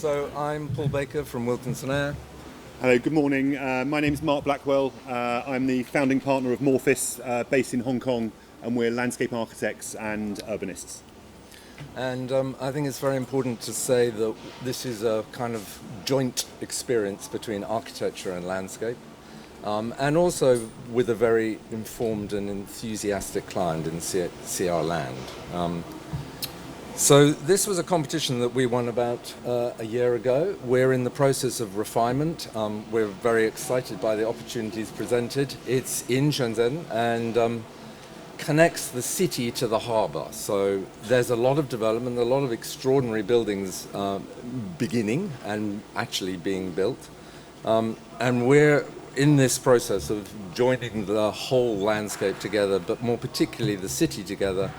So I'm Paul Baker from WilkinsonEyre. Hello, good morning. My name is Mark Blackwell. I'm the founding partner of Morphis, based in Hong Kong, and we're landscape architects and urbanists. And I think it's very important to say that this is a kind of joint experience between architecture and landscape, and also with a very informed and enthusiastic client in CR Land. So this was a competition that we won about a year ago. We're in the process of refinement. We're very excited by the opportunities presented. It's in Shenzhen and connects the city to the harbour. So there's a lot of development, a lot of extraordinary buildings beginning and actually being built. And we're in this process of joining the whole landscape together, but more particularly the city together.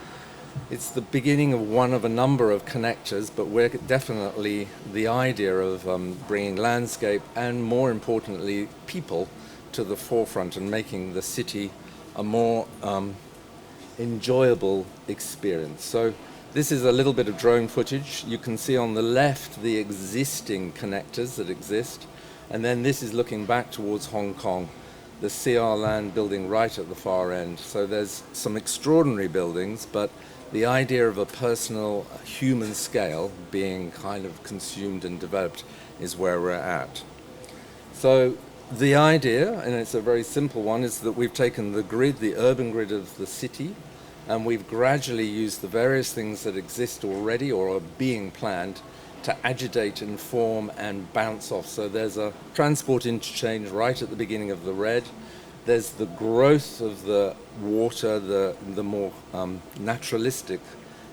It's the beginning of one of a number of connectors, but we're definitely the idea of bringing landscape and, more importantly, people to the forefront and making the city a more enjoyable experience. So this is a little bit of drone footage. You can see on the left the existing connectors that exist, and then this is looking back towards Hong Kong, the CR Land building right at the far end. So there's some extraordinary buildings, but the idea of a personal human scale being kind of consumed and developed is where we're at. So the idea, and it's a very simple one, is that we've taken the grid, the urban grid of the city, and we've gradually used the various things that exist already or are being planned to agitate, inform, and bounce off. So there's a transport interchange right at the beginning of the red. There's the growth of the water, the more naturalistic,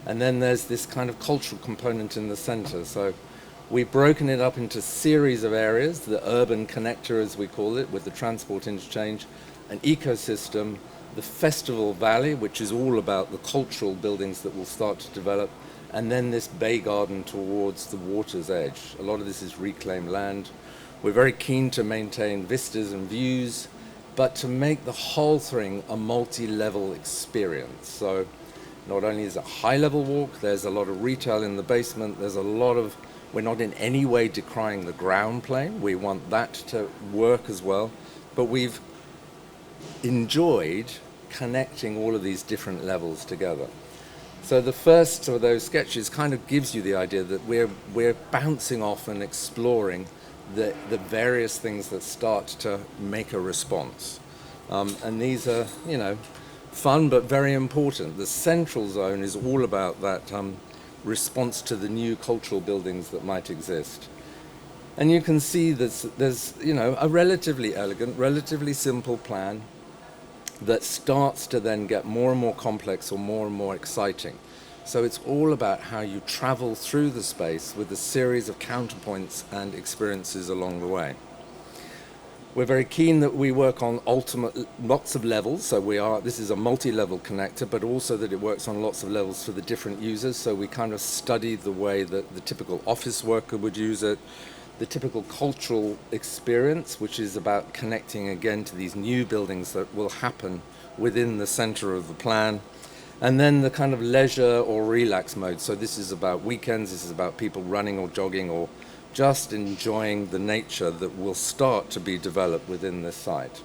and then there's this kind of cultural component in the center. So we've broken it up into series of areas, the urban connector as we call it, with the transport interchange, an ecosystem, the festival valley, which is all about the cultural buildings that will start to develop, and then this bay garden towards the water's edge. A lot of this is reclaimed land. We're very keen to maintain vistas and views, but to make the whole thing a multi-level experience. So not only is it a high-level walk, there's a lot of retail in the basement, there's a lot of, we're not in any way decrying the ground plane, we want that to work as well, but we've enjoyed connecting all of these different levels together. So the first of those sketches kind of gives you the idea that we're bouncing off and exploring the various things that start to make a response. And these are, fun but very important. The central zone is all about that response to the new cultural buildings that might exist. And you can see there's a relatively elegant, relatively simple plan that starts to then get more and more complex or more exciting. So it's all about how you travel through the space with a series of counterpoints and experiences along the way. We're very keen that we work on lots of levels. So this is a multi-level connector, but also that it works on lots of levels for the different users. So we kind of study the way that the typical office worker would use it, the typical cultural experience, which is about connecting again to these new buildings that will happen within the center of the plan. And then the kind of leisure or relax mode. So this is about weekends, this is about people running or jogging or just enjoying the nature that will start to be developed within this site.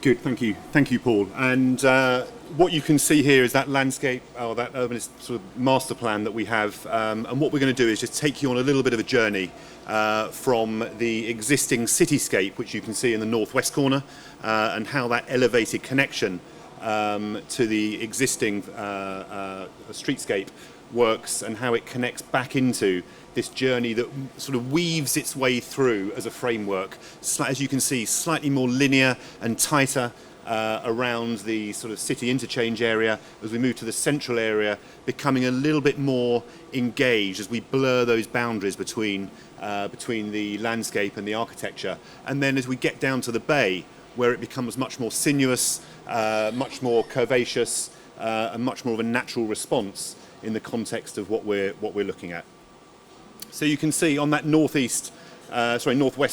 Good, thank you, Paul. And what you can see here is that landscape, or that urbanist sort of master plan that we have. And what we're going to do is just take you on a little bit of a journey from the existing cityscape, which you can see in the northwest corner, and how that elevated connection to the existing streetscape works and how it connects back into this journey that sort of weaves its way through as a framework, as you can see, slightly more linear and tighter around the sort of city interchange area as we move to the central area, becoming a little bit more engaged as we blur those boundaries between the landscape and the architecture. And then as we get down to the bay, where it becomes much more sinuous, much more curvaceous, and much more of a natural response in the context of what we're looking at. So you can see on that northwest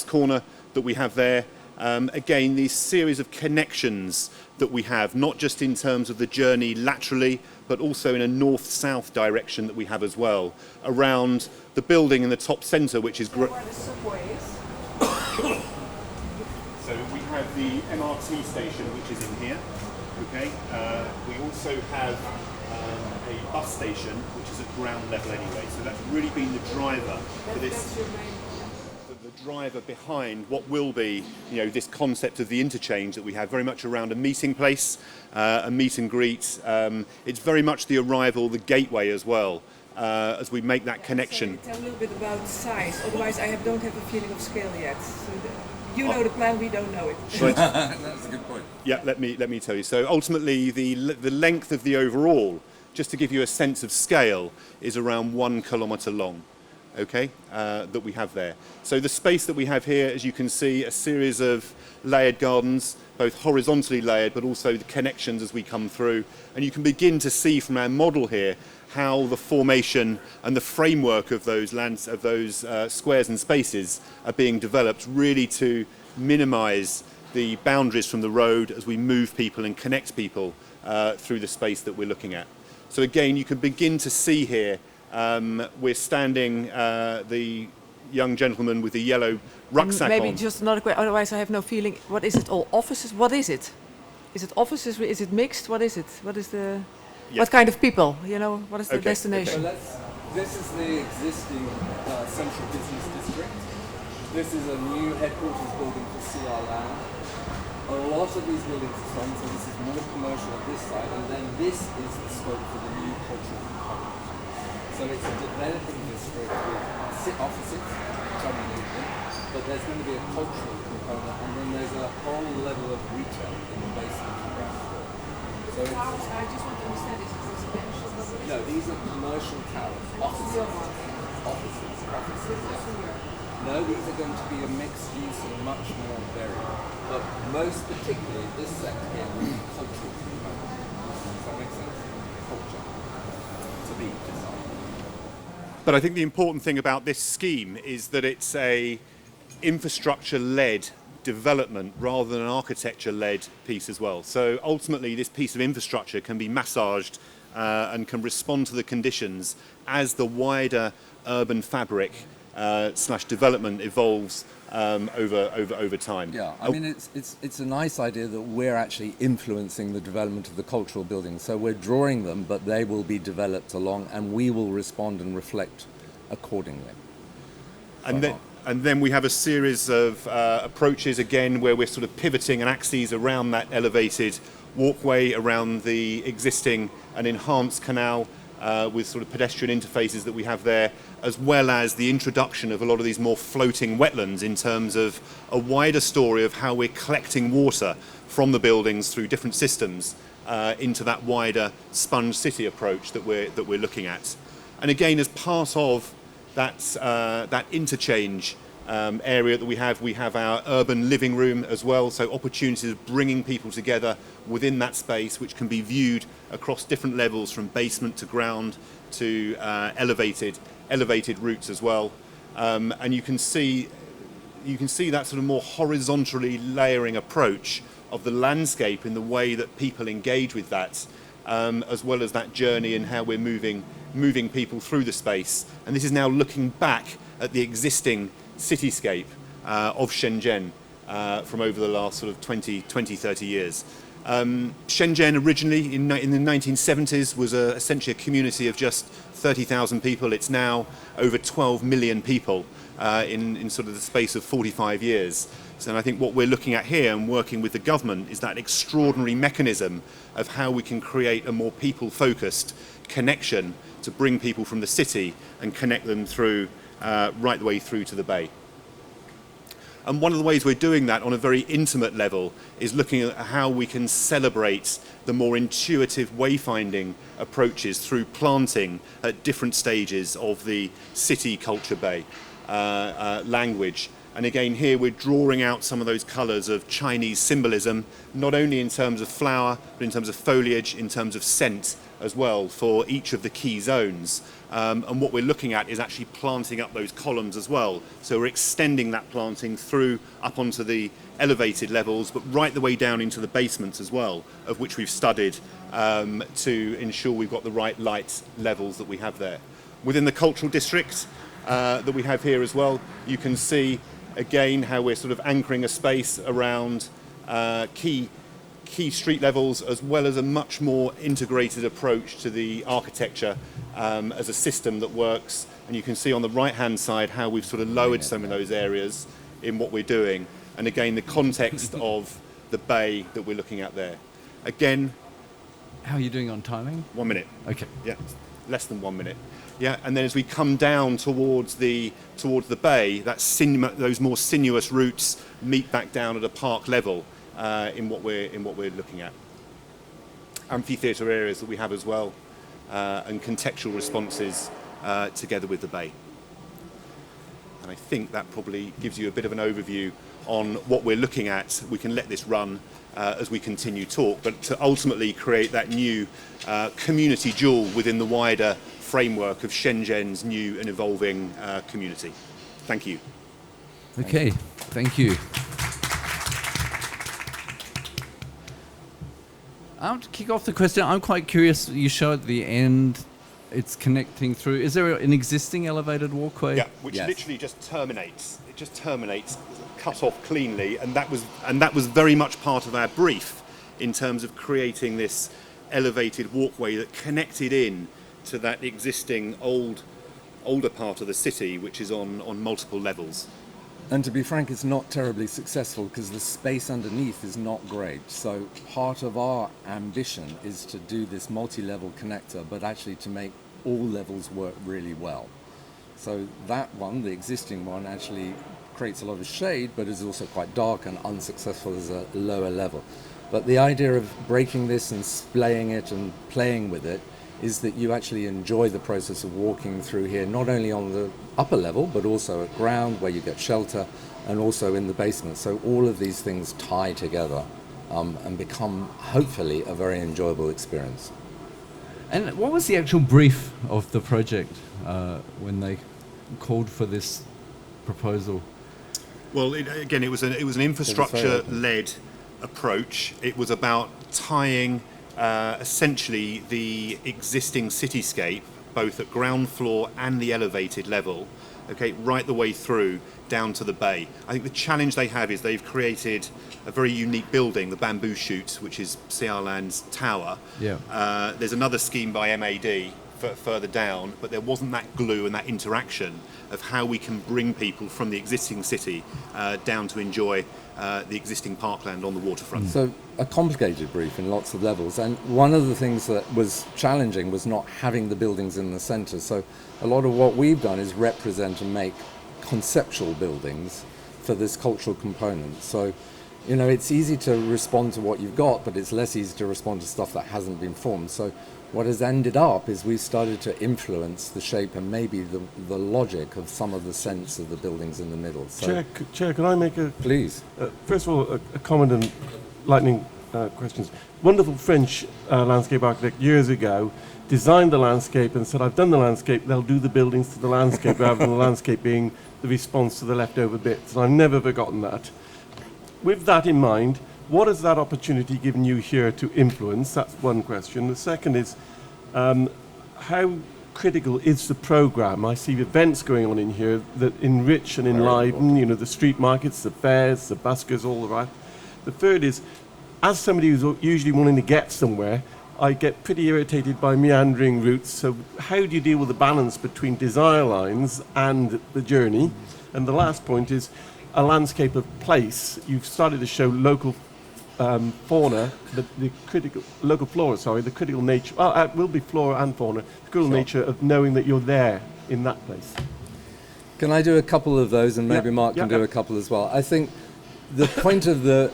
corner that we have there, Again, these series of connections that we have, not just in terms of the journey laterally, but also in a north-south direction that we have as well, around the building in the top centre, which is... Where the subway is? So we have the MRT station, which is in here. Okay. We also have a bus station, which is at ground level anyway. So that's really been the driver for this. That's your main, The driver behind what will be, this concept of the interchange that we have, very much around a meeting place, a meet and greet. It's very much the arrival, the gateway as well, as we make that connection. So tell a little bit about size, otherwise I don't have a feeling of scale yet. So you know the plan, we don't know it. That's a good point. Yeah, let me tell you. So ultimately, the length of the overall, just to give you a sense of scale, is around 1 kilometre long. Okay, that we have there. So the space that we have here, as you can see, a series of layered gardens, both horizontally layered, but also the connections as we come through. And you can begin to see from our model here how the formation and the framework of those squares and spaces are being developed, really to minimise the boundaries from the road as we move people and connect people through the space that we're looking at. So again, you can begin to see here. We're standing, the young gentleman with the yellow rucksack Maybe on. just another question, otherwise I have no feeling. What is it all? Offices? What is it? Is it offices? Is it mixed? What is it? What is the... Yeah. What kind of people? What is the Okay, destination? So this is the existing central business district. This is a new headquarters building for CR Land. A lot of these buildings are strong, so this is more commercial at this side, and then this is the scope for the new cultural component. So it's a developing district with offices, which are moving, but there's going to be a cultural component, and then there's a whole level of retail in the basement and ground floor. So I just want to understand, is it residential? no, these are commercial towers, offices, yeah. No, these are going to be a mixed use and much more varied, but most particularly this sector here will be cultural component. Does that make sense? Culture to be designed. But I think the important thing about this scheme is that it's a infrastructure-led development rather than an architecture-led piece as well. So ultimately, this piece of infrastructure can be massaged and can respond to the conditions as the wider urban fabric / development evolves over time. Yeah, I mean, it's a nice idea that we're actually influencing the development of the cultural buildings. So we're drawing them, but they will be developed along, and we will respond and reflect accordingly. And then we have a series of approaches again where we're sort of pivoting an axis around that elevated walkway around the existing and enhanced canal with sort of pedestrian interfaces that we have there, as well as the introduction of a lot of these more floating wetlands in terms of a wider story of how we're collecting water from the buildings through different systems into that wider sponge city approach that we're looking at. And again, as part of that interchange area that we have our urban living room as well, so opportunities of bringing people together within that space, which can be viewed across different levels from basement to ground to elevated routes as well. And you can see that sort of more horizontally layering approach of the landscape in the way that people engage with that, as well as that journey and how we're moving people through the space. And this is now looking back at the existing cityscape of Shenzhen from over the last sort of 20, 30 years. Shenzhen originally in the 1970s was essentially a community of just 30,000 people. It's now over 12 million people in sort of the space of 45 years. So I think what we're looking at here and working with the government is that extraordinary mechanism of how we can create a more people-focused connection to bring people from the city and connect them through right the way through to the bay. And one of the ways we're doing that on a very intimate level is looking at how we can celebrate the more intuitive wayfinding approaches through planting at different stages of the city culture bay language. And again, here we're drawing out some of those colours of Chinese symbolism, not only in terms of flower, but in terms of foliage, in terms of scent as well, for each of the key zones, And what we're looking at is actually planting up those columns as well. So we're extending that planting through up onto the elevated levels, but right the way down into the basements as well, of which we've studied to ensure we've got the right light levels that we have there. Within the cultural district that we have here as well, you can see again how we're sort of anchoring a space around key street levels, as well as a much more integrated approach to the architecture as a system that works. And you can see on the right hand side how we've sort of lowered some of those areas in what we're doing, and again the context of the bay that we're looking at there. Again, How are you doing on timing? 1 minute. Okay. Yeah, less than 1 minute. Yeah, and then as we come down towards the bay, those more sinuous routes meet back down at a park level in what we're looking at. Amphitheatre areas that we have as well, and contextual responses together with the bay. And I think that probably gives you a bit of an overview on what we're looking at. We can let this run as we continue talk, but to ultimately create that new community jewel within the wider framework of Shenzhen's new and evolving community. Thank you. Okay, thank you. To kick off the question, I'm quite curious, you show at the end it's connecting through. Is there an existing elevated walkway? Yeah, which literally just terminates. It just terminates, cut off cleanly, and that was very much part of our brief in terms of creating this elevated walkway that connected in to that existing older part of the city, which is on multiple levels. And to be frank, it's not terribly successful because the space underneath is not great. So part of our ambition is to do this multi-level connector, but actually to make all levels work really well. So that one, the existing one, actually creates a lot of shade, but is also quite dark and unsuccessful as a lower level. But the idea of breaking this and splaying it and playing with it is that you actually enjoy the process of walking through here, not only on the upper level, but also at ground where you get shelter, and also in the basement. So all of these things tie together and become, hopefully, a very enjoyable experience. And what was the actual brief of the project when they called for this proposal? Well, it was an infrastructure-led approach. It was about tying essentially the existing cityscape, both at ground floor and the elevated level, okay, right the way through down to the bay. I think the challenge they have is they've created a very unique building, the Bamboo Shoot, which is CR Land's tower. Yeah. There's another scheme by MAD further down, but there wasn't that glue and that interaction of how we can bring people from the existing city down to enjoy the existing parkland on the waterfront. So a complicated brief in lots of levels, and one of the things that was challenging was not having the buildings in the centre. So a lot of what we've done is represent and make conceptual buildings for this cultural component. So, you know, it's easy to respond to what you've got, but it's less easy to respond to stuff that hasn't been formed. So what has ended up is we've started to influence the shape and maybe the logic of some of the sense of the buildings in the middle. So, Chair, can I make a... Please. First of all, a comment and lightning questions. Wonderful French landscape architect years ago designed the landscape and said, I've done the landscape, they'll do the buildings to the landscape rather than the landscape being the response to the leftover bits. And I've never forgotten that. With that in mind, what has that opportunity given you here to influence? That's one question. The second is, how critical is the programme? I see events going on in here that enrich and enliven, you know, the street markets, the fairs, the buskers, all of that. The third is, as somebody who's usually wanting to get somewhere, I get pretty irritated by meandering routes. So how do you deal with the balance between desire lines and the journey? And the last point is a landscape of place. You've started to show local fauna, the critical local flora. Sorry, the critical nature. Well, it will be flora and fauna. The critical nature of knowing that you're there in that place. Can I do a couple of those, and maybe Mark can do a couple as well? I think the point of the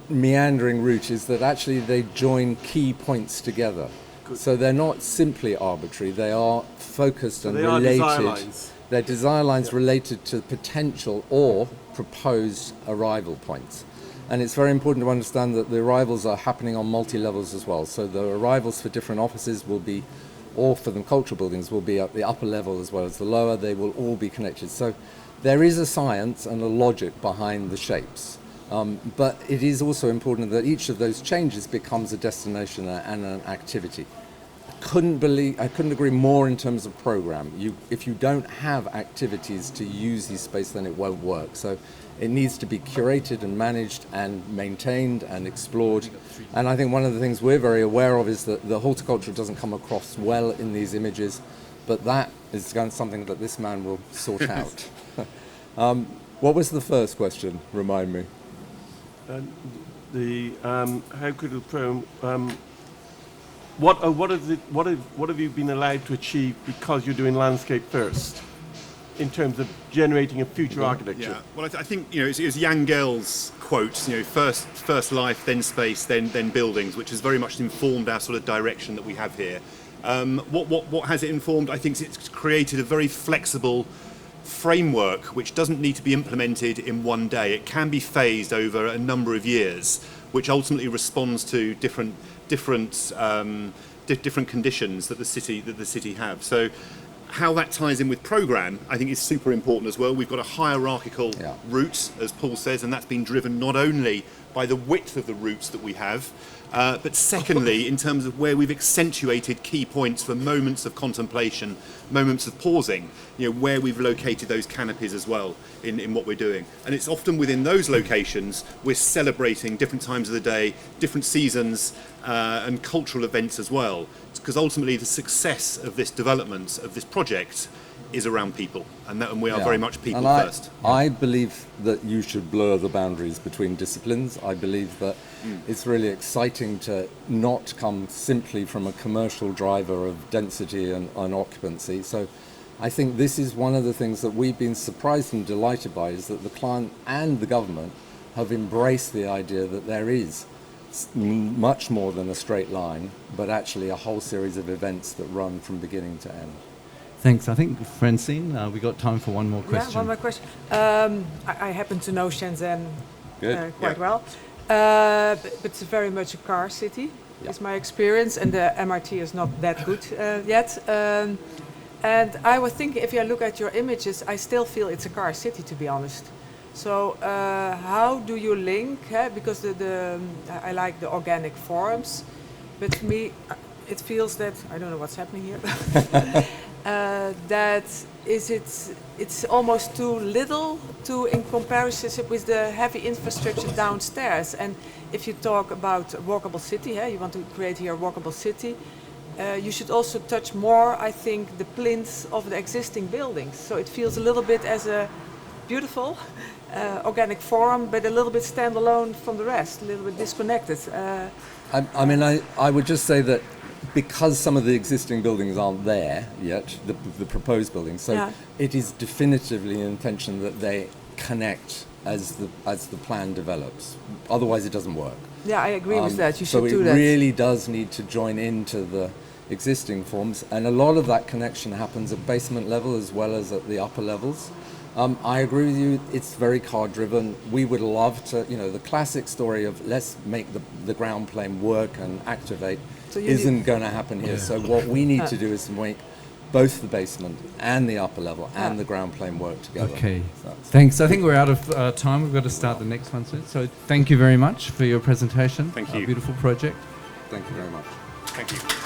meandering route is that actually they join key points together. Good. So they're not simply arbitrary, they are focused and related. Desire lines. They're desire lines related to potential or proposed arrival points. And it's very important to understand that the arrivals are happening on multi-levels as well. So the arrivals for different offices will be or for the cultural buildings will be at the upper level as well as the lower. They will all be connected. So there is a science and a logic behind the shapes. But it is also important that each of those changes becomes a destination and an activity. I couldn't agree more in terms of program. If you don't have activities to use these space, then it won't work. So it needs to be curated and managed and maintained and explored. And I think one of the things we're very aware of is that the horticulture doesn't come across well in these images, but that is something that this man will sort out. What was the first question? Remind me. How could it pro? What have you been allowed to achieve because you're doing landscape first, in terms of generating a future architecture? Yeah. Well, I think it was Jan Gehl's quote. First life, then space, then buildings, which has very much informed our sort of direction that we have here. What has it informed? I think it's created a very flexible framework which doesn't need to be implemented in one day. It can be phased over a number of years, which ultimately responds to different conditions that the city have. So how that ties in with program, I think, is super important as well. We've got a hierarchical route, as Paul says, and that's been driven not only by the width of the routes that we have, but secondly, in terms of where we've accentuated key points for moments of contemplation, moments of pausing, where we've located those canopies as well in what we're doing. And it's often within those locations we're celebrating different times of the day, different seasons, and cultural events as well. Because ultimately the success of this development, of this project, is around people, and we are very much people first. I believe that you should blur the boundaries between disciplines. I believe that it's really exciting to not come simply from a commercial driver of density and occupancy. So I think this is one of the things that we've been surprised and delighted by, is that the client and the government have embraced the idea that there is much more than a straight line, but actually a whole series of events that run from beginning to end. Thanks. I think, Francine, we got time for one more question. Yeah, one more question. I happen to know Shenzhen quite well, but it's very much a car city, is my experience, and the MRT is not that good yet. And I was thinking, if you look at your images, I still feel it's a car city, to be honest. So how do you link? Because I like the organic forms, but for me, it feels that, I don't know what's happening here, that it's almost too little in comparison with the heavy infrastructure downstairs. And if you talk about a walkable city, you want to create here a walkable city, you should also touch more, I think, the plinths of the existing buildings. So it feels a little bit as a beautiful organic form, but a little bit standalone from the rest, a little bit disconnected. I would just say that because some of the existing buildings aren't there yet, the proposed buildings, so it is definitively an intention that they connect as the plan develops. Otherwise, it doesn't work. Yeah, I agree with that. You should so do that. So it really does need to join into the existing forms, and a lot of that connection happens at basement level as well as at the upper levels. I agree with you, it's very car driven. We would love to, the classic story of let's make the ground plane work and activate isn't going to happen here. So what we need to do is to make both the basement and the upper level and the ground plane work together. Okay, thanks. I think we're out of time. We've got to start the next one soon. So thank you very much for your presentation. Thank you. Beautiful project. Thank you very much. Thank you.